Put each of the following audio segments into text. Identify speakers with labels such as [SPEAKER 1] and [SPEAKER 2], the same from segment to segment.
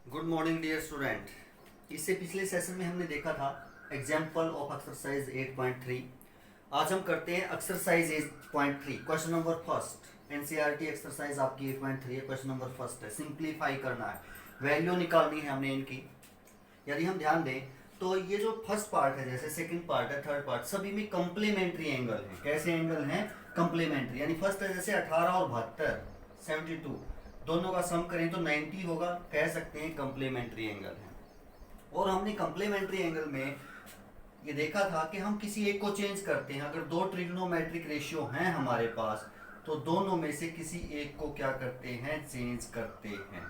[SPEAKER 1] Good morning dear student. इससे पिछले session में हमने देखा था एग्जाम्पल ऑफ एक्सरसाइज 8.3। आज हम करते हैं exercise 8.3 question number first. NCERT exercise आपकी 8.3 है। क्वेश्चन नंबर फर्स्ट है, सिंप्लीफाई करना है, वैल्यू निकालनी है हमने इनकी। यदि हम ध्यान दें तो ये जो फर्स्ट पार्ट है, जैसे सेकंड पार्ट है, थर्ड पार्ट, सभी में कंप्लीमेंट्री एंगल है। कैसे एंगल हैं? कंप्लीमेंट्री। यानी फर्स्ट है जैसे 18 और 72 72, दोनों का सम करें तो 90 होगा, कह सकते हैं कंप्लीमेंट्री एंगल है। और हमने कंप्लीमेंट्री एंगल में ये देखा था कि हम किसी एक को चेंज करते हैं। अगर दो ट्रिग्नोमेट्रिक रेशियो हैं हमारे पास तो दोनों में से किसी एक को क्या करते हैं? चेंज करते हैं।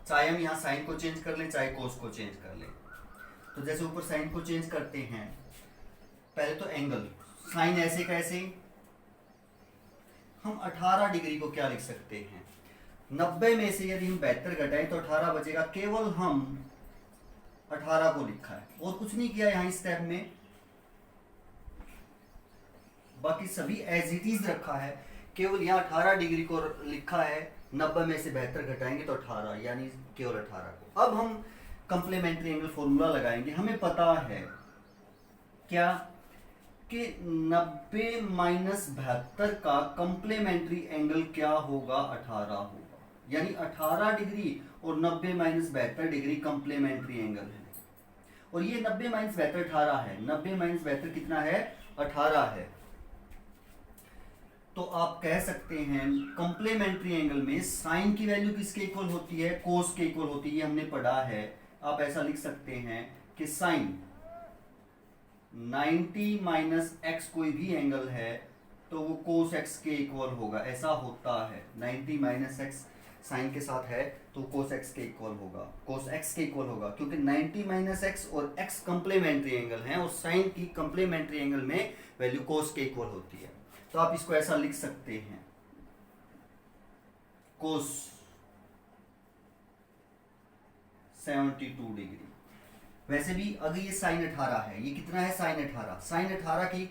[SPEAKER 1] चाहे हम यहाँ साइन को चेंज कर लें, चाहे कोस को चेंज कर लें। तो जैसे ऊपर साइन को चेंज करते हैं, पहले तो एंगल साइन ऐसे कैसे, हम 18 डिग्री को क्या लिख सकते हैं? 90 में से यदि हम 72 घटाएं तो 18 बचेगा। केवल हम 18 को लिखा है और कुछ नहीं किया यहाँ स्टेप में, बाकी सभी एज इट इज रखा है। केवल यहाँ 18 डिग्री को लिखा है, 90 में से 72 घटाएंगे तो 18, यानी केवल 18 को। अब हम कंप्लीमेंट्री एंगल फॉर्मूला लगाएंगे। हमें पता है क्या कि 90 माइनस 72 का कंप्लीमेंट्री एंगल क्या होगा? 18 होगा। यानी 18 डिग्री और 90 माइनस 72 डिग्री कंप्लीमेंट्री एंगल है। और ये 90 माइनस 72 18 है। 90 माइनस 72 कितना है? 18 है। तो आप कह सकते हैं कंप्लीमेंट्री एंगल में साइन की वैल्यू किसके इक्वल होती है? कोस के इक्वल होती है। ये हमने पढ़ा है। आप ऐसा लिख सकते हैं कि साइन 90 माइनस एक्स कोई भी एंगल है तो वो कोस एक्स के इक्वल होगा। ऐसा होता है, 90 माइनस एक्स साइन के साथ है तो कोस एक्स के इक्वल होगा, कोस एक्स के इक्वल होगा, क्योंकि 90 माइनस एक्स और एक्स कंप्लीमेंट्री एंगल हैं और साइन की कंप्लीमेंट्री एंगल में वैल्यू कोस के इक्वल होती है। तो आप इसको ऐसा लिख सकते हैं, कोस 72 डिग्री। वैसे भी अगर ये साइन 18 है, ये कितना है? साइन 18। साइन 18 की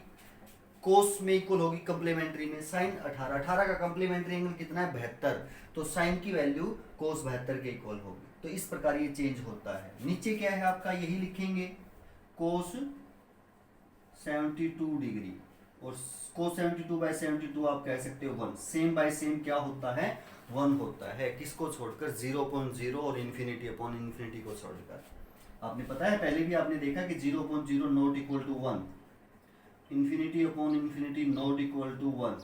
[SPEAKER 1] कोस में इक्वल होगी कंप्लीमेंट्री में। साइन 18 18 का कंप्लीमेंट्री एंगल कितना है? 72। तो साइन की वैल्यू कोस 72 के इक्वल होगी। तो इस प्रकार ये चेंज होता है। नीचे क्या है आपका? यही लिखेंगे, कोस 72 डिग्री। और कोस 72 बाय 72 आप कह सकते हो 1। सेम बाय सेम क्या होता है? 1 होता है। किसको छोड़कर? 0.0 और इन्फिनिटी अपॉन इन्फिनिटी को छोड़कर। आपने पता है, पहले भी आपने देखा कि 0.0 not equal to 1, infinity upon infinity not equal to 1,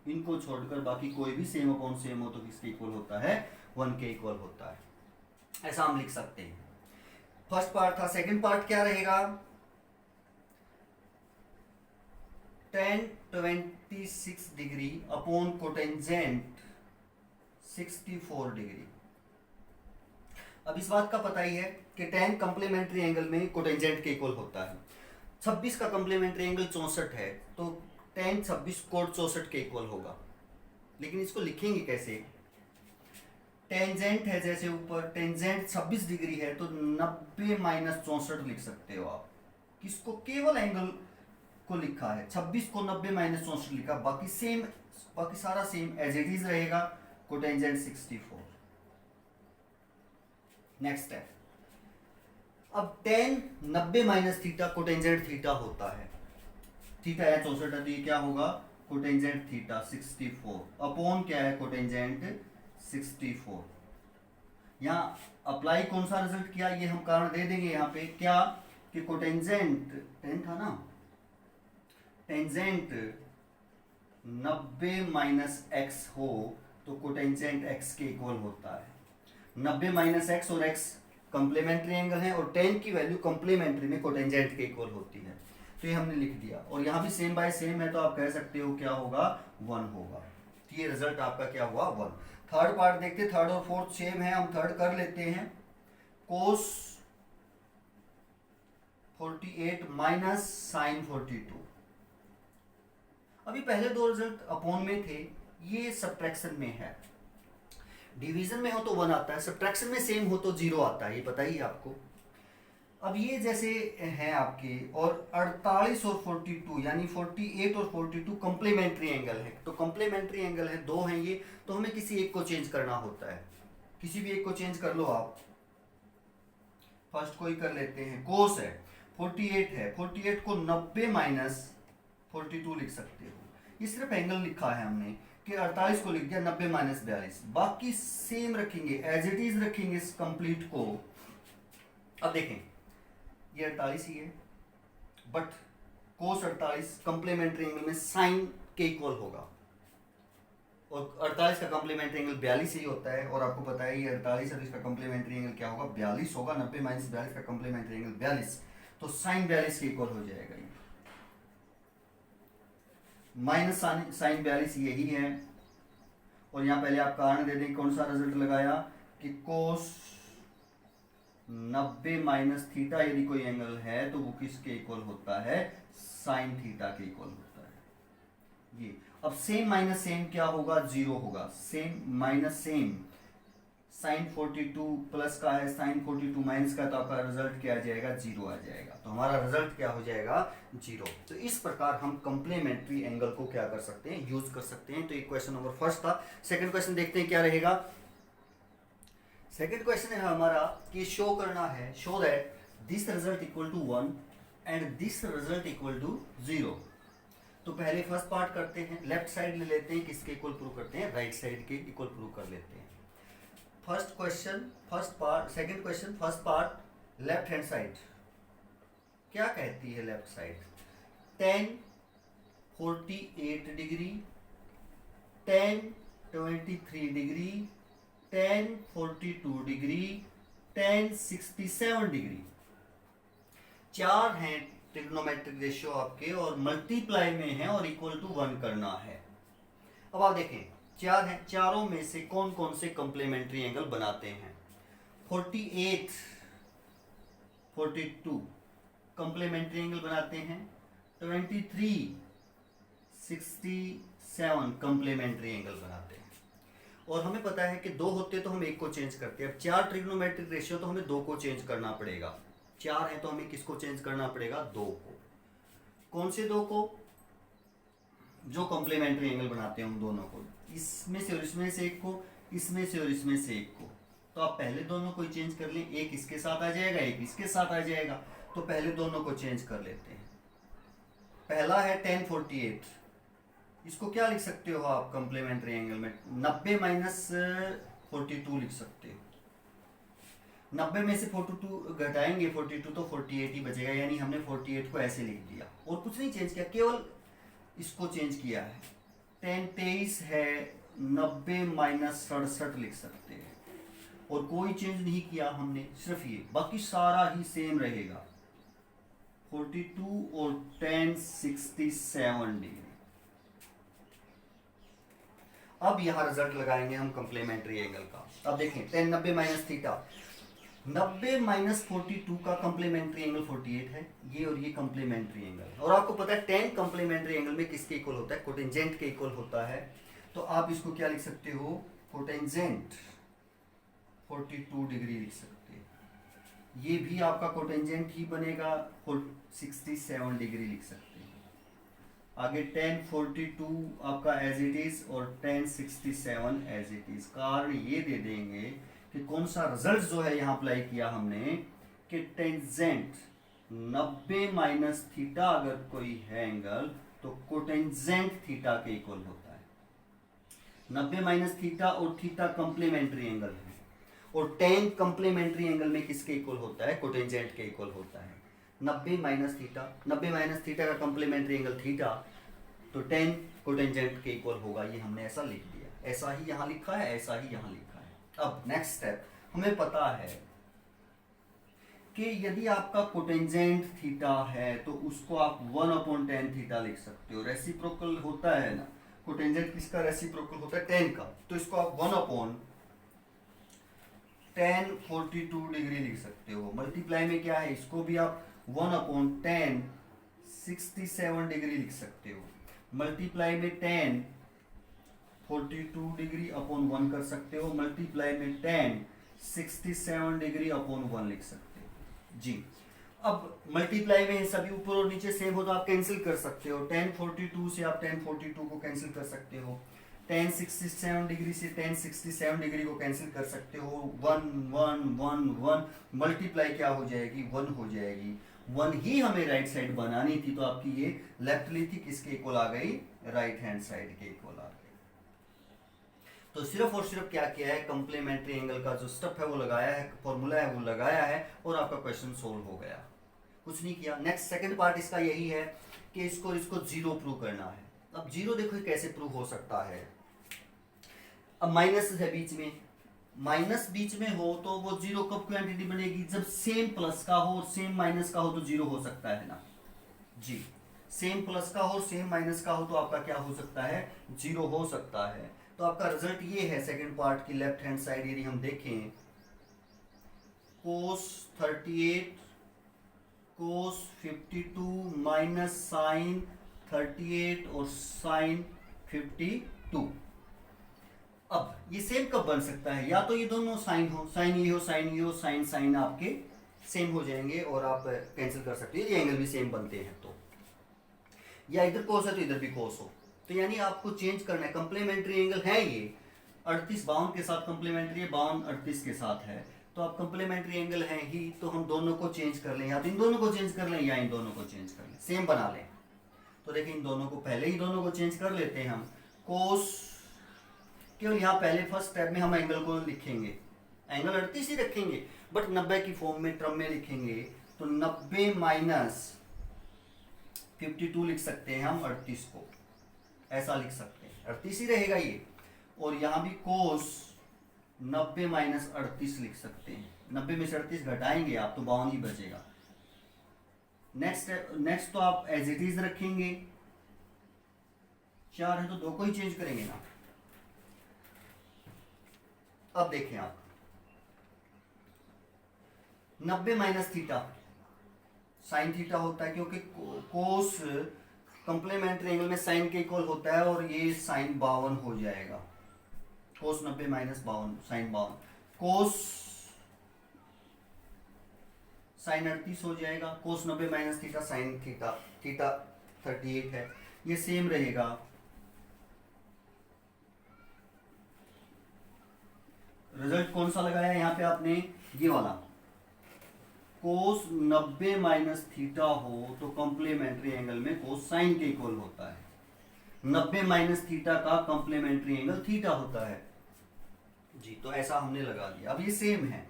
[SPEAKER 1] इनको छोड़कर बाकी कोई भी सेम अपॉन सेम हो तो किसके इक्वल होता है? 1 के इक्वल होता है। ऐसा हम लिख सकते हैं। फर्स्ट पार्ट था। सेकंड पार्ट क्या रहेगा? tan 26 degree upon cotangent 64 degree. अब इस बात का पता ही है कि tan कंप्लीमेंट्री एंगल में कोटेंजेंट के इक्वल होता है। 26 का कंप्लीमेंट्री एंगल 64 है तो tan 26 कोट 64 के इक्वल होगा। लेकिन इसको लिखेंगे कैसे? टेंजेंट है जैसे ऊपर, टेंजेंट 26 डिग्री है तो 90 माइनस 64 लिख सकते हो आप। किसको? केवल एंगल को लिखा है। 26 को 90 माइनस 64 लिखा, बाकी सेम, बाकी सारा सेम एज इट इज रहेगा। कोटेंजेंट 64। Next step. अब tan 90 minus theta cotangent theta होता है। थीटा है 64 है तो ये क्या होगा? कोटेंजेंट थीटा 64 अपॉन क्या है? कोटेंजेंट 64। यहाँ अप्लाई कौन सा रिजल्ट किया ये हम कारण दे देंगे यहाँ पे। क्या कि कोटेंजेंट 10 था ना, टेंजेंट 90 माइनस एक्स हो तो कोटेंजेंट एक्स के इक्वल होता है। 90 माइनस एक्स और एक्स कंप्लीमेंट्री एंगल है और tan की वैल्यू कंप्लीमेंट्री में कोटेंजेंट के इक्वल होती है। तो ये हमने लिख दिया और यहाँ भी सेम बाय सेम है तो आप कह सकते हो क्या होगा? 1 होगा। तो ये रिजल्ट आपका क्या हुआ? 1। थर्ड पार्ट देखते। थर्ड और फोर्थ सेम है, हम थर्ड कर लेते हैं। कोस 48 माइनस साइन 42। अभी पहले दो रिजल्ट अपॉन में थे, ये सब्ट्रैक्शन में है। डिवीजन में हो तो 1 आता है, सब्ट्रैक्शन में सेम हो तो 0 आता है, ये पता ही आपको। अब ये जैसे है आपके, और 48 और 42 यानी 48 और 42 कंप्लीमेंट्री एंगल है। तो कंप्लीमेंट्री एंगल है, दो हैं ये, तो हमें किसी एक को चेंज करना होता है। किसी भी एक को चेंज कर लो आप। फर्स्ट को ही कर लेते हैं। कोस है 48 है, 48 को 90 माइनस 42 लिख सकते हो। ये सिर्फ एंगल लिखा है हमने कि 48 को लिख दिया 90 माइनस 42, बाकी सेम रखेंगे, एज इट इज रखेंगे इस कंप्लीट को। अब देखें ये 48 ही है, बट कोस 48 कंप्लीमेंट्री एंगल में साइन के इक्वल होगा, और 48 का कंप्लीमेंट्री एंगल 42 ही होता है, और आपको पता है ये 48 और इसका कंप्लीमेंट्री एंगल क्या होगा, 42 होगा। 90 माइनस 42 का कंप्लीमेंट्री एंगल 42, तो साइन 42 के इक्वल हो जाएगा ये। माइनस साइन 42 यही है, और यहाँ पहले आप कारण दे दें कौन सा रिजल्ट लगाया कि कोस 90 माइनस थीटा यदि कोई एंगल है तो वो किसके इक्वल होता है, साइन थीटा के इक्वल होता है ये। अब सेम माइनस सेम क्या होगा, जीरो होगा। Same minus same, sine 42 plus का है, साइन 42 माइनस का, तो आपका रिजल्ट क्या आ जाएगा, जीरो आ जाएगा। तो हमारा रिजल्ट क्या हो जाएगा, जीरो। तो इस प्रकार हम कंप्लीमेंट्री एंगल को क्या कर सकते हैं, यूज कर सकते हैं। तो ये क्वेश्चन नंबर फर्स्ट था। सेकंड क्वेश्चन देखते हैं क्या रहेगा। सेकंड क्वेश्चन है हमारा कि शो करना है, show that this result equal to 1 and this result equal to 0। तो पहले फर्स्ट पार्ट करते हैं, लेफ्ट साइड ले लेते हैं, किसके इक्वल प्रूव करते हैं, राइट साइड के इक्वल प्रूव कर लेते हैं। First question first part, second question first part, left hand side क्या कहती है, left side tan 48 degree, tan 23 degree, tan 42 degree, tan 67 degree. चार हैं ट्रिग्नोमेट्रिक रेशियो आपके, और मल्टीप्लाई में है और इक्वल टू 1 करना है। अब आप देखें चार हैं, चारों में से कौन कौन से कंप्लीमेंट्री एंगल बनाते हैं। 48 42 कंप्लीमेंट्री एंगल बनाते हैं, 23 67 कंप्लीमेंट्री एंगल बनाते हैं। और हमें पता है कि दो होते तो हम एक को चेंज करते हैं। अब चार ट्रिग्नोमेट्रिक रेशियो तो हमें दो को चेंज करना पड़ेगा। चार है तो हमें किसको चेंज करना पड़ेगा, दो को। कौन से दो को, जो कंप्लीमेंट्री एंगल बनाते हैं उन दोनों को, इसमें से और इसमें से एक को, इसमें से और इसमें से एक को। तो आप पहले दोनों को चेंज कर लें, एक इसके साथ आ जाएगा, एक इसके साथ आ जाएगा। तो पहले दोनों को चेंज कर लेते हैं। पहला है tan 48, इसको क्या लिख सकते हो आप कंप्लीमेंट्री एंगल में, 90 माइनस 42 लिख सकते हो। 90 में से 42 घटाएंगे 42 तो 48 ही बचेगा, यानी हमने 48 को ऐसे लिख दिया और कुछ नहीं चेंज किया, केवल इसको चेंज किया है। tan 23 है, 90 माइनस 67 लिख सकते हैं, और कोई चेंज नहीं किया हमने, सिर्फ ये, बाकी सारा ही सेम रहेगा। 42 और tan 67 डिग्री। अब यहां रिजल्ट लगाएंगे हम कंप्लीमेंट्री एंगल का। अब देखें tan 90 माइनस थीटा, 90 माइनस 42 का कंप्लीमेंट्री एंगल 48 है, ये और ये कंप्लीमेंट्री एंगल। और आपको पता है tan कंप्लीमेंट्री एंगल में किसके इक्वल होता है, कोटेंजेंट के इक्वल होता है। तो आप इसको क्या लिख सकते हो, कोटेंजेंट 42 डिग्री लिख सकते हैं। ये भी आपका कोटेंजेंट ही बनेगा, 67 डिग्री लिख सकते हैं। आगे tan 42 आपका एज इट इज और tan 67 एज इट इज। कारण ये दे देंगे कि कौन सा रिजल्ट जो है यहाँ अप्लाई किया हमने, कि टेंजेंट 90 माइनस थीटा अगर कोई है एंगल तो कोटेंजेंट थीटा के इक्वल होता है। 90 माइनस थीटा और थीटा कंप्लीमेंट्री एंगल है, और tan कंप्लीमेंट्री एंगल में किसके इक्वल होता है, कोटेंजेंट के इक्वल होता है। 90 माइनस थीटा, 90 माइनस थीटा का कंप्लीमेंट्री एंगल थीटा, तो tan कोटेंजेंट के इक्वल होगा। ये हमने ऐसा लिख दिया, ऐसा ही यहाँ लिखा है, ऐसा ही यहाँ लिखा है। अब नेक्स्ट स्टेप, हमें पता है कि यदि आपका कोटेंजेंट थीटा है तो उसको आप 1/tan थीटा लिख सकते हो। रेसिप्रोकल होता है ना, कोटेंजेंट किसका रेसिप्रोकल होता है, tan का। तो इसको आप 1/tan 42 डिग्री लिख सकते हो। मल्टीप्लाई में क्या है, इसको भी आप 1/tan 67 डिग्री लिख सकते हो। मल्टीप्लाई में tan 42 डिग्री अपॉन 1 कर सकते हो। मल्टीप्लाई में tan 67 डिग्री अपॉन 1 लिख सकते हो जी। अब मल्टीप्लाई में सभी ऊपर और नीचे सेम हो तो आप कैंसिल कर सकते हो। tan 42 से आप tan 42 को कैंसिल कर सकते हो। tan 67 डिग्री से tan 67 डिग्री को कैंसिल कर सकते हो, 1 1 1 1 मल्टीप्लाई क्या हो जाएगी, 1 हो जाएगी। 1 ही हमें राइट साइड बनानी थी, तो आपकी ये लेफ्ट ली थी, किसके इक्वल आ गई, राइट हैंड साइड के इक्वल आ गई। तो सिर्फ और सिर्फ क्या किया है, कंप्लीमेंट्री एंगल का जो स्टेप है वो लगाया है, फॉर्मूला है वो लगाया है, और आपका क्वेश्चन सोल्व हो गया, कुछ नहीं किया। नेक्स्ट सेकंड पार्ट इसका यही है कि इसको जीरो प्रूव करना है। अब जीरो देखो कैसे प्रूव हो सकता है। अब माइनस है बीच में, माइनस बीच में हो तो वो जीरो कब क्वांटिटी बनेगी, जब सेम प्लस का हो और सेम माइनस का हो तो जीरो हो सकता है ना जी। सेम प्लस का हो सेम माइनस का हो तो आपका क्या हो सकता है, जीरो हो सकता है। तो आपका रिजल्ट ये है सेकंड पार्ट की लेफ्ट हैंड साइड यदि हम देखें, cos 38 cos 52 माइनस साइन 38 और साइन 52। अब ये सेम कब बन सकता है, या तो ये दोनों साइन हो, साइन ये हो साइन ये हो, साइन साइन आपके सेम हो जाएंगे और आप कैंसिल कर सकते हैं, ये एंगल भी सेम बनते हैं तो, या इधर कोस है तो इधर भी कोस हो। तो यानी आपको चेंज करना है, कंप्लीमेंट्री एंगल है ये 38 52 के साथ कंप्लीमेंट्री है, 52 38 के साथ है, तो आप कंप्लीमेंट्री एंगल है ही, तो हम दोनों को चेंज कर लें, या तो इन दोनों को चेंज कर लें या इन दोनों को चेंज कर लें, सेम बना लें। तो देखिए इन दोनों को पहले ही दोनों को चेंज कर लेते हैं हम। कोस केवल यहाँ पहले फर्स्ट स्टेप में हम एंगल को लिखेंगे, एंगल 38 ही रखेंगे, बट 90 की फॉर्म में टर्म में लिखेंगे, तो 90 माइनस 52 लिख सकते हैं हम 38 को, ऐसा लिख सकते हैं, 38 ही रहेगा ये। और यहाँ भी कोस 90 माइनस 38 लिख सकते हैं, 90 में से 38 घटाएंगे आप तो 52 ही बचेगा। नेक्स्ट तो आप एज इट इज रखेंगे, 4 है तो 2 को ही चेंज करेंगे ना। अब देखें आप 90 माइनस थीटा साइन थीटा होता है, क्योंकि कोस कंप्लीमेंट्री एंगल में साइन के इक्वल होता है, और ये साइन 52 हो जाएगा, कोस 90 माइनस 52 साइन 52, कोस साइन 38 हो जाएगा, कोस 90 minus theta sine theta, theta 38 है, ये सेम रहेगा। रिजल्ट कौन सा लगाया यहाँ पे आपने, ये वाला, कोस 90 माइनस थीटा हो तो कंप्लीमेंट्री एंगल में कोस साइन के इक्वल होता है, 90 माइनस थीटा का कंप्लीमेंट्री एंगल थीटा होता है जी। तो ऐसा हमने लगा दिया। अब ये सेम है,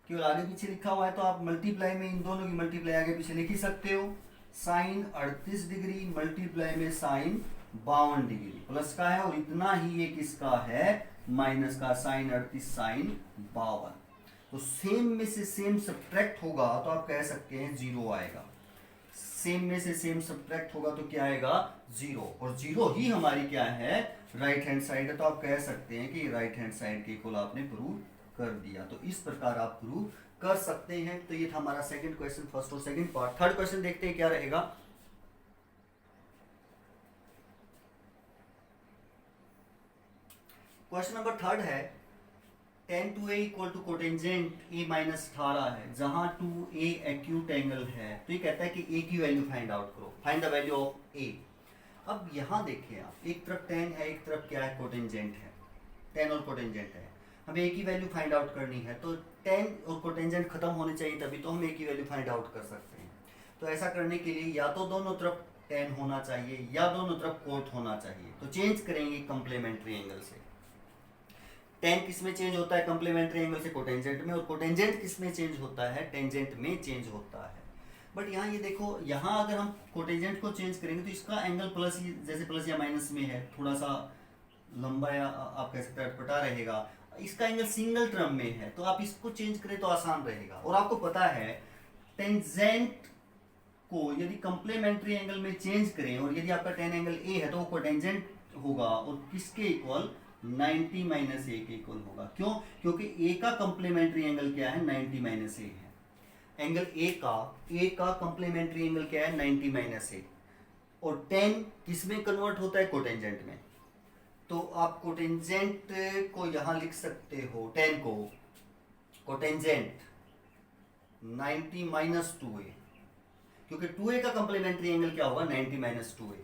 [SPEAKER 1] केवल आगे पीछे लिखा हुआ है, तो आप मल्टीप्लाई में इन दोनों की मल्टीप्लाई आगे पीछे लिख ही सकते हो। साइन 38 डिग्री मल्टीप्लाई में साइन 52 डिग्री, प्लस का है और इतना ही ये किसका है, माइनस का, साइन 38 साइन 52। तो सेम में से सेम सब्ट्रैक्ट होगा तो आप कह सकते हैं जीरो आएगा, सेम में से सेम सब्ट्रैक्ट होगा तो क्या आएगा, जीरो, और जीरो ही हमारी क्या है, राइट हैंड साइड है, तो आप कह सकते हैं कि राइट हैंड साइड के इक्वल आपने प्रूव कर दिया। तो इस प्रकार आप प्रूव कर सकते हैं। तो ये था हमारा सेकंड क्वेश्चन, फर्स्ट और सेकंड पार्ट। थर्ड क्वेश्चन देखते हैं क्या रहेगा। क्वेश्चन नंबर थर्ड है, tan 2a equal to cotangent a minus 18 है, जहां 2a एक्यूट एंगल है, तो ये कहता है कि a की वैल्यू फाइंड आउट करो, find the value of a। अब यहाँ देखिए आप, एक तरफ tan है, एक तरफ क्या है, कोटेंजेंट है, tan और कोटेंजेंट है, हमें a की वैल्यू फाइंड आउट करनी है, तो tan और कोटेंजेंट खत्म होने चाहिए, तभी तो हम a की वैल्यू फाइंड आउट कर सकते हैं। तो ऐसा करने के लिए या तो दोनों तरफ tan होना चाहिए या दोनों तरफ कोट होना चाहिए, तो चेंज करेंगे कंप्लीमेंट्री एंगल से। tan किस में चेंज होता है, कंप्लीमेंट्री एंगल से कोटेंजेंट में, और कोटेंजेंट किस में चेंज होता है, टेंजेंट में चेंज होता है। बट यहाँ ये देखो, यहाँ अगर हम कोटेंजेंट को चेंज करेंगे तो इसका एंगल प्लस, जैसे प्लस या माइनस में है, थोड़ा सा लंबा या आप कह सकते हैं अटपटा रहेगा, इसका एंगल सिंगल टर्म में है, तो आप इसको चेंज करें तो आसान रहेगा। और आपको पता है टेंजेंट को यदि कंप्लीमेंट्री एंगल में चेंज करें, और यदि आपका टेन एंगल ए है तो वो कोटेंजेंट होगा, और किसके इक्वल, 90 माइनस ए के इक्वल होगा। क्यों, क्योंकि ए का कंप्लीमेंट्री एंगल क्या है, 90 माइनस ए है। एंगल ए का कंप्लीमेंट्री एंगल क्या है, 90 माइनस ए, और 10 किस में कन्वर्ट होता है, कोटेंजेंट में। तो आप कोटेंजेंट को यहां लिख सकते हो, 10 को कोटेंजेंट 90 माइनस 2a, क्योंकि 2a का कंप्लीमेंट्री एंगल क्या होगा, 90 माइनस 2a।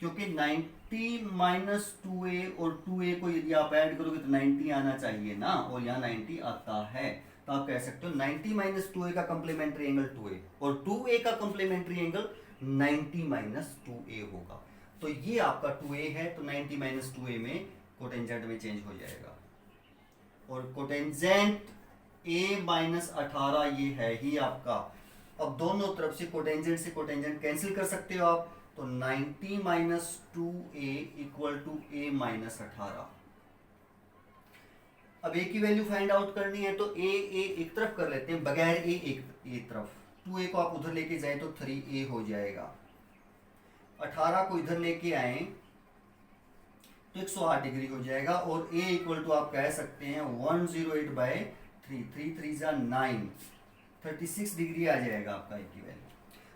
[SPEAKER 1] क्योंकि 90 माइनस 2a और 2a को यदि आप ऐड करोगे तो 90 आना चाहिए ना, और यहाँ 90 आता है। तो आप कह सकते हो 90 माइनस 2a का कंप्लीमेंट्री एंगल 2a, और 2a का कंप्लीमेंट्री एंगल 90 माइनस 2a होगा। तो ये आपका 2a है, तो 90 माइनस 2a में कोटेंजेंट में चेंज हो जाएगा, और कोटेंजेंट a माइनस 18 ये है ही आपका। अब दोनों तरफ से कोटेंजेंट से कोटेंजेंट कैंसिल कर सकते हो आप, तो 90 minus 2a equal to a minus 18। अब a की वैल्यू फाइंड आउट करनी है, तो a एक तरफ कर लेते हैं, बगैर a एक तरफ। 2a को आप उधर लेके जाए तो 3a हो जाएगा। 18 को इधर लेके आए तो 108 डिग्री हो जाएगा, और a इक्वल टू आप कह सकते हैं 108 बाय 3, 3 3 जा 9, 36 डिग्री आ जाएगा आपका a की वैल्यू।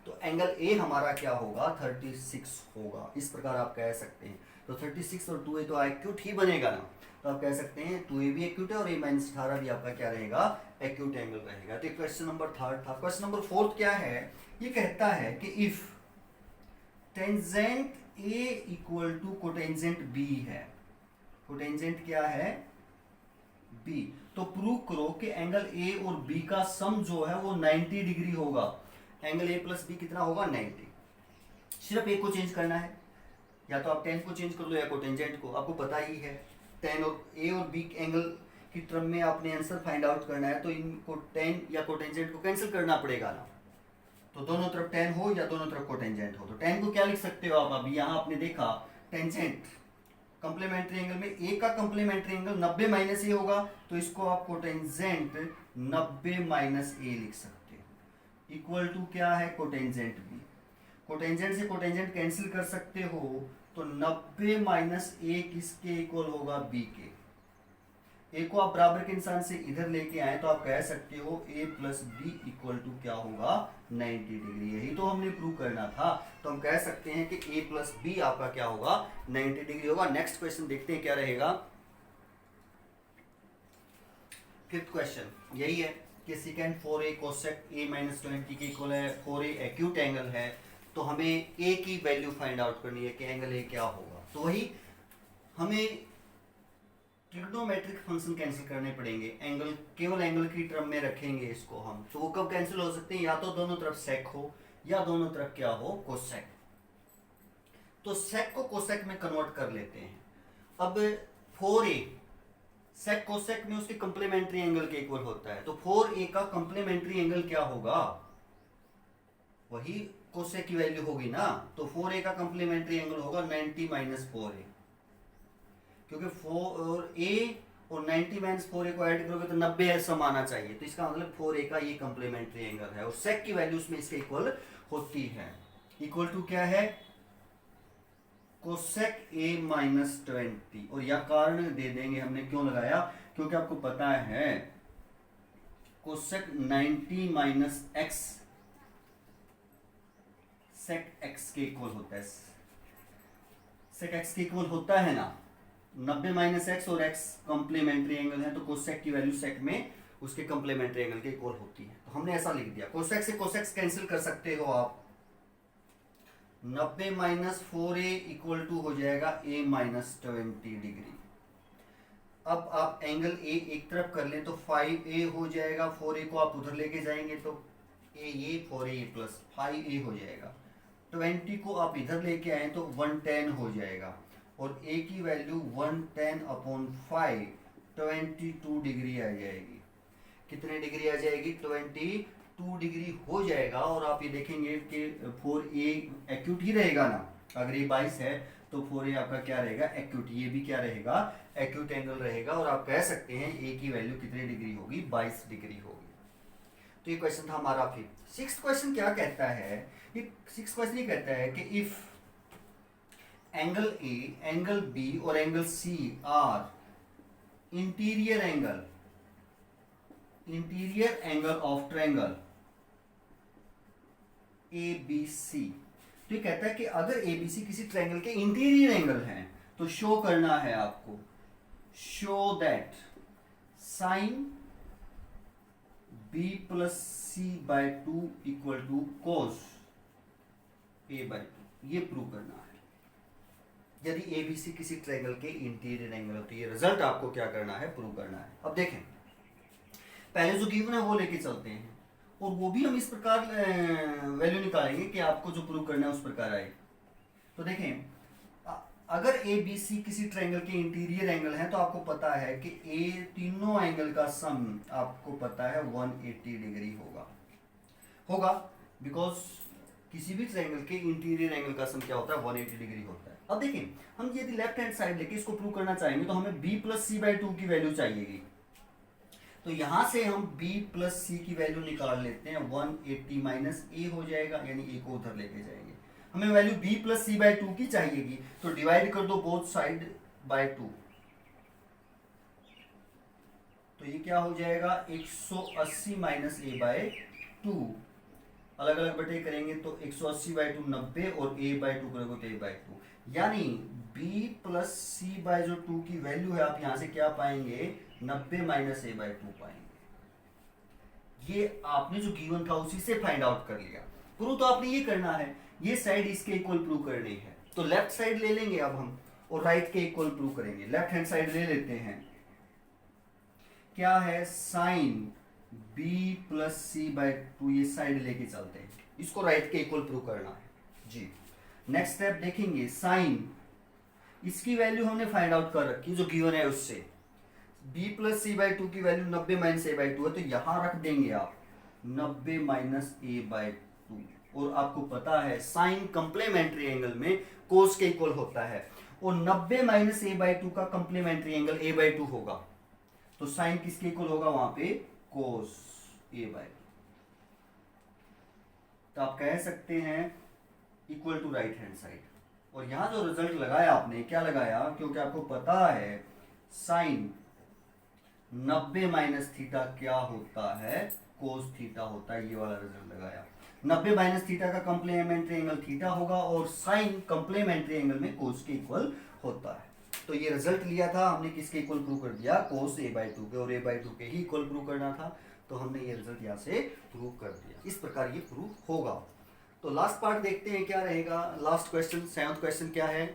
[SPEAKER 1] तो एंगल a हमारा क्या होगा, 36 होगा, इस प्रकार आप कह सकते हैं। तो 36 और 2a तो एक्यूट ही बनेगा ना, तो आप कह सकते हैं 2a भी एक्यूट है और a माइनस 18 भी आपका क्या रहेगा, एक्यूट एंगल रहेगा। तो क्वेश्चन नंबर 3 था। क्वेश्चन नंबर 4 क्या है, ये कहता है कि if tangent a equal to cotangent b है, कोटेंजेंट क्या है, b, तो प्रूव करो कि एंगल a और b का सम जो है वो 90 डिग्री होगा। एंगल a प्लस b कितना होगा, 90। सिर्फ a को चेंज करना है, या तो आप tan को चेंज कर लो या कोटेंजेंट को, आपको पता ही है tan और a और b एंगल की टर्म में आपने आंसर फाइंड आउट करना है, तो इनको tan या कोटेंजेंट को कैंसिल करना पड़ेगा ना। तो दोनों तरफ tan हो या दोनों तरफ कोटेंजेंट हो, तो tan को क्या लिख सकते हो आप, अभी यहाँ आपने देखा टेंजेंट कंप्लीमेंट्री एंगल में a का कंप्लीमेंट्री एंगल 90 माइनस a होगा, तो इसको आप कोटेंजेंट 90 माइनस a लिख सकते हो, इक्वल टू क्या है, कोटेंजेंट b। कोटेंजेंट से कोटेंजेंट कैंसिल कर सकते हो, तो 90 माइनस a किसके इक्वल होगा, b के। a को आप बराबर के इंसान से इधर लेके आए तो आप कह सकते हो a plus B equal to क्या होगा, 90 डिग्री। यही तो हमने प्रूव करना था, तो हम कह सकते हैं कि a प्लस बी आपका क्या होगा, 90 डिग्री होगा। नेक्स्ट क्वेश्चन देखते हैं क्या रहेगा। फिफ्थ क्वेश्चन यही है कि second 4a cosec a minus 20 के इक्वल है, 4a एक्यूट एंगल है, तो हमें a की वैल्यू फाइंड आउट करनी है कि एंगल a क्या होगा। तो वही हमें ट्रिग्नोमेट्रिक फंक्शन कैंसिल करने पड़ेंगे, एंगल केवल एंगल की टर्म में रखेंगे इसको हम। तो वो कब कैंसिल हो सकते हैं, या तो दोनों तरफ सेक हो या दोनों तरफ क्या हो, कोसेक। तो सेक को कोसेक में कन्वर्ट कर लेते हैं। अब 4a सेक कोसेक में उसके कंप्लीमेंट्री एंगल के इक्वल होता है, तो 4a का कंप्लीमेंट्री एंगल क्या होगा, वही कोसेक की वैल्यू होगी ना। तो 4a का कंप्लीमेंट्री एंगल होगा 90 माइनस 4a, क्योंकि 4a और 90 माइनस 4a को ऐड करोगे तो 90 ऐसा माना चाहिए, तो इसका मतलब 4a का ये कंप्लीमेंट्री एंगल है, और सेक की वैल्यू उसमें इसके इक्वल होती है। इक्वल टू क्या है, कोसेक a माइनस 20, और यह कारण दे देंगे हमने क्यों लगाया, क्योंकि आपको पता है cosec 90 minus X sec X के इक्वल होता है, सेक एक्स के इक्वल होता है ना। 90 माइनस एक्स और एक्स कंप्लीमेंट्री एंगल है, तो कोसेक की वैल्यू सेक में उसके कंप्लीमेंट्री एंगल के इक्वल होती है, तो हमने ऐसा लिख दिया। कोसेक से कोसेक्स कैंसिल कर सकते हो आप, 90 माइनस 4a इक्वल टू हो जाएगा a माइनस 20 डिग्री। अब आप एंगल a एक तरफ कर लें तो 5a हो जाएगा, 4a को आप उधर लेके जाएंगे तो a ये 4a प्लस 5a हो जाएगा। 20 को आप इधर लेके आए तो 110 हो जाएगा, और a की वैल्यू 110 अपॉन 5 22 डिग्री आ जाएगी। कितने डिग्री आ जाएगी, 22 डिग्री हो जाएगा। और आप ये देखेंगे कि 4a एक्यूट ही रहेगा ना, अगर ये 22 है तो 4a आपका क्या रहेगा, एक्यूट। ये भी क्या रहेगा, एक्यूट एंगल रहेगा, और आप कह सकते हैं a की वैल्यू कितनी डिग्री होगी, 22 डिग्री होगी। तो ये क्वेश्चन था हमारा फिफ्थ। सिक्स्थ क्वेश्चन क्या कहता है, ये सिक्स्थ क्वेश्चन ये कहता है कि if angle A, angle B और angle C are interior angle of triangle ABC। तो ये कहता है कि अगर ABC किसी ट्रायंगल के इंटीरियर एंगल हैं, तो शो करना है आपको, show that sine B plus C by 2 equal to cos A by 2, ये प्रूव करना है। यदि ए बी सी किसी ट्रायंगल के इंटीरियर एंगल होती है। रिजल्ट आपको क्या करना है, प्रूव करना है। अब देखें, पहले जो गिवन है वो लेके चलते हैं, और वो भी हम इस प्रकार वैल्यू निकालेंगे कि आपको जो प्रूव करना है उस प्रकार आए। तो देखें, अगर ए बी सी किसी ट्रायंगल के इंटीरियर एंगल है तो आपको पता है कि ए तीनों एंगल का सम आपको पता है 180 डिग्री होगा बिकॉज किसी भी ट्रायंगल के इंटीरियर एंगल का सम क्या होता है, 180 डिग्री होता है। अब देखिए, हम यदि लेफ्ट हैंड साइड लेके इसको प्रूव करना चाहेंगे तो हमें b प्लस सी बाई 2 की वैल्यू चाहिएगी। तो यहां से हम b प्लस सी की वैल्यू निकाल लेते हैं, 180 माइनस ए हो जाएगा, यानी ए को उधर लेके जाएंगे। हमें value b plus C by 2 की चाहिएगी, तो डिवाइड कर दो बोथ साइड बाय 2। तो ये क्या हो जाएगा, 180 माइनस ए बाय 2, अलग अलग बटे करेंगे तो 180 बाई 2 90, और a बाई 2 करोगे तो a बाई 2, यानी b प्लस सी बाई जो 2 की वैल्यू है आप यहां से क्या पाएंगे, 90 माइनस a बाई 2 पाएंगे। ये आपने जो गिवन था उसी से फाइंड आउट कर लिया। प्रूव तो आपने ये करना है, ये साइड इसके इक्वल प्रूव करनी है, तो लेफ्ट साइड ले लेंगे अब हम और राइट के इक्वल प्रूव करेंगे। लेफ्ट हैंड साइड ले लेते हैं, क्या है, sine b plus C by 2, ये साइड लेके चलते हैं, इसको राइट के इक्वल प्रूव करना है जी। नेक्स्ट स्टेप देखेंगे, साइन, इसकी वैल्यू हमने फाइंड आउट कर रखी जो गिवन है उससे, b प्लस सी बाई 2 की वैल्यू 90 माइनस ए बाई 2 है, तो यहां रख देंगे आप 90 माइनस ए बाई 2, और आपको पता है साइन कंप्लीमेंट्री एंगल में कोस के इक्वल होता है, और 90 माइनस ए बाई 2 का कंप्लीमेंट्री एंगल a बाई 2 होगा, तो साइन किसके इक्वल होगा वहां पे, कोस a बाई 2। तो आप कह सकते हैं equal to right hand side, और यहां जो रिजल्ट लगाया आपने, क्या लगाया, क्योंकि आपको पता है साइन 90 माइनस थीटा क्या होता है, कोस थीटा होता है, ये वाला रिजल्ट लगाया। 90 माइनस थीटा का कंप्लीमेंट्री एंगल थीटा होगा, और साइन कंप्लीमेंट्री एंगल में कोस के इक्वल होता है। तो ये रिजल्ट लिया था हमने, किसके इक्वल प्रूव कर दिया, कोस a बाई 2 के, और a बाई 2 के ही इक्वल प्रूव करना था, तो हमने ये रिजल्ट यहाँ से प्रूव कर दिया। इस प्रकार ये प्रूव होगा। तो लास्ट पार्ट देखते हैं क्या रहेगा, लास्ट क्वेश्चन, 7th क्वेश्चन क्या है।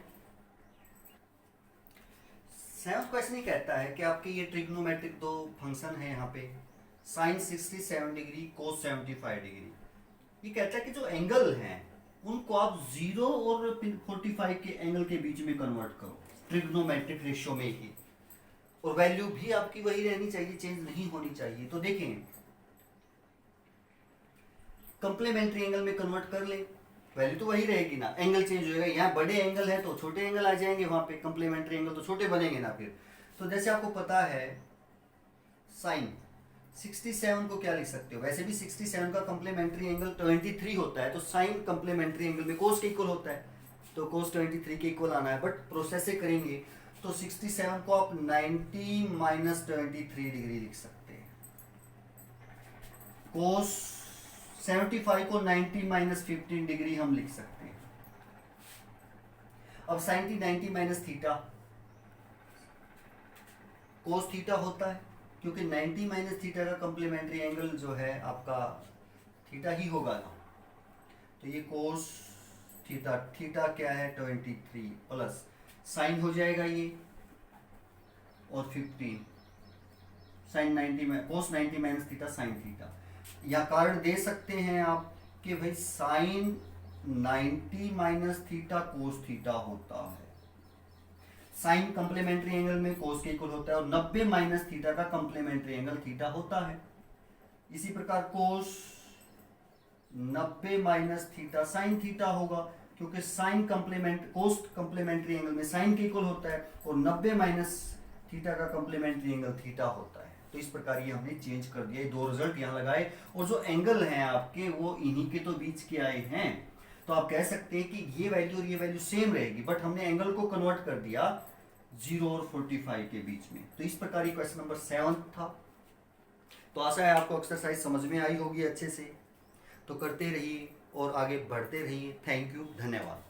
[SPEAKER 1] 7th क्वेश्चन ये कहता है कि आपके ये ट्रिग्नोमेट्रिक दो फंक्शन है यहाँ पे, साइन 67 डिग्री, कोस 75 डिग्री। ये कहता है कि जो एंगल हैं उनको आप 0 और 45 के एंगल के बीच में कन्वर्ट करो, ट्रिग्नोमेट्रिक रेशियो में ही, और वैल्यू भी आपकी वही रहनी चाहिए, चेंज नहीं होनी चाहिए। तो देखें, कंप्लीमेंट्री एंगल में कन्वर्ट कर लें, वैल्यू तो वही रहेगी ना, एंगल चेंज होएगा। यहाँ बड़े एंगल है तो छोटे एंगल आ जाएंगे, वहां पे कंप्लीमेंट्री एंगल तो छोटे बनेंगे ना फिर। तो जैसे आपको पता है साइन 67 को क्या लिख सकते हो, वैसे भी 67 का कंप्लीमेंट्री एंगल 23 होता है, तो साइन कंप्लीमेंट्री एंगल में कोस के इक्वल होता है, तो कोस 23 के इक्वल आना है। बट प्रोसेस से करेंगे तो 67 को आप 90 माइनस 23 डिग्री लिख सकते हैं, कोस 75 को 90 माइनस 15 डिग्री हम लिख सकते हैं। अब sine 90 minus theta, cos theta होता है, क्योंकि 90 माइनस थीटा का कंप्लीमेंट्री एंगल जो है आपका थीटा ही होगा ना, तो ये कोस थीटा, थीटा क्या है 23 प्लस साइन हो जाएगा ये, और 15 साइन 90 में cos 90 minus theta sine theta. या कारण दे सकते हैं आप कि भाई sine 90 minus theta cos theta होता है, साइन कंप्लीमेंट्री एंगल में कोस के इक्वल होता है, और 90 माइनस थीटा का कंप्लीमेंट्री एंगल थीटा होता है। इसी प्रकार कोस 90 माइनस थीटा साइन थीटा होगा, क्योंकि साइन कंप्लीमेंट कोस कंप्लीमेंट्री एंगल में साइन के इक्वल होता है, और 90 माइनस थीटा का कंप्लीमेंट्री एंगल थीटा होता है। तो इस प्रकार ये हमने चेंज कर दिया, ये दो रिजल्ट यहाँ लगाए, और जो एंगल हैं आपके वो इन्हीं के तो बीच के आए हैं। तो आप कह सकते हैं कि ये वैल्यू और ये वैल्यू सेम रहेगी, बट हमने एंगल को कन्वर्ट कर दिया 0 और 45 के बीच में। तो इस प्रकार ये क्वेश्चन नंबर 7 था। तो आशा है आपको एक्सरसाइज समझ में आई होगी अच्छे से। तो करते रहिए और आगे बढ़ते रहिए। थैंक यू, धन्यवाद।